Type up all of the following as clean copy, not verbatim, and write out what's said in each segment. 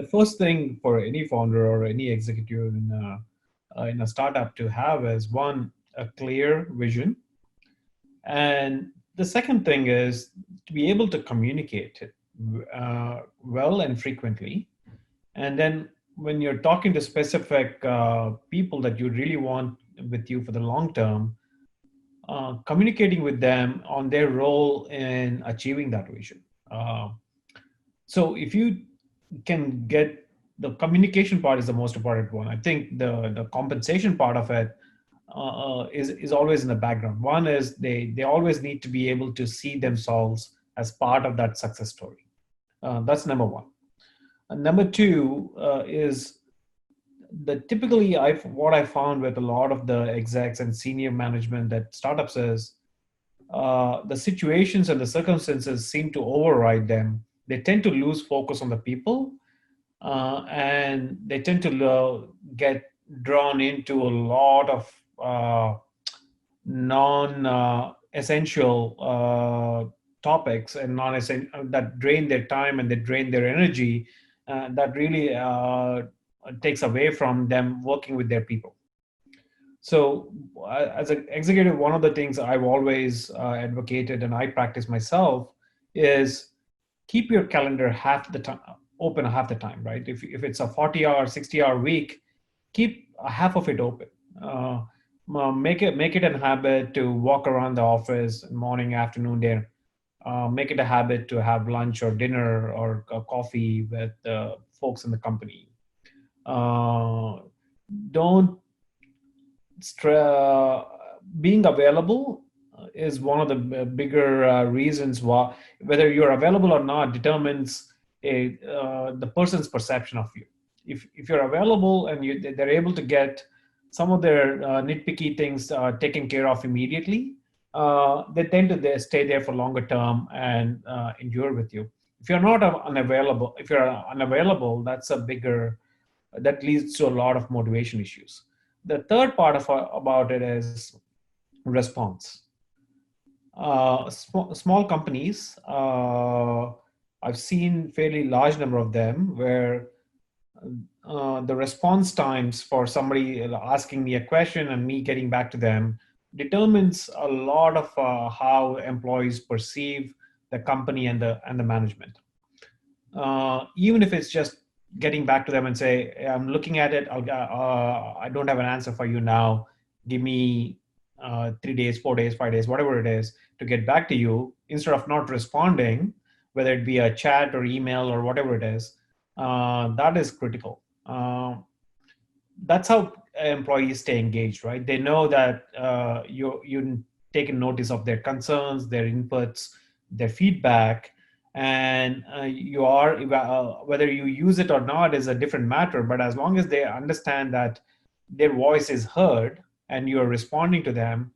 first thing for any founder or any executive in a startup to have is one, a clear vision. And the second thing is to be able to communicate it well and frequently. And then when you're talking to specific people that you really want with you for the long term, communicating with them on their role in achieving that vision. Uh, so if you can get the communication part is the most important one. I think the compensation part of it is always in the background. One is they always need to be able to see themselves as part of that success story. That's number one. And number two is that typically what I found with a lot of the execs and senior management at startups is the situations and the circumstances seem to override them. They tend to lose focus on the people, and they tend to get drawn into a lot of non-essential topics and non-essential that drain their time and they drain their energy. That really takes away from them working with their people. So, as an executive, one of the things I've always advocated and I practice myself is keep your calendar half the time open half the time, right? If it's a 40-hour, 60-hour week, keep half of it open. Make it a habit to walk around the office morning, afternoon, dinner. Make it a habit to have lunch or dinner or coffee with folks in the company. Don't being available is one of the bigger reasons why whether you're available or not determines the person's perception of you. If you're available and they're able to get some of their nitpicky things taken care of immediately, they tend to stay there for longer term and endure with you. If you're not unavailable, that leads to a lot of motivation issues. The third part about it is response. Small companies, I've seen fairly large number of them where the response times for somebody asking me a question and me getting back to them determines a lot of how employees perceive the company and the management. Even if it's just getting back to them and say, I'm looking at it, I don't have an answer for you now. Give me 3 days, 4 days, 5 days, whatever it is to get back to you, instead of not responding, whether it be a chat or email or whatever it is, that is critical. That's how employees stay engaged, right? They know that you taken notice of their concerns, their inputs, their feedback, and you are whether you use it or not is a different matter. But as long as they understand that their voice is heard and you are responding to them,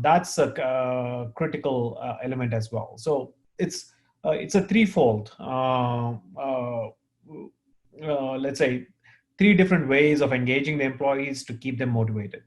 that's a critical element as well. So it's a threefold. Let's say 3 different ways of engaging the employees to keep them motivated.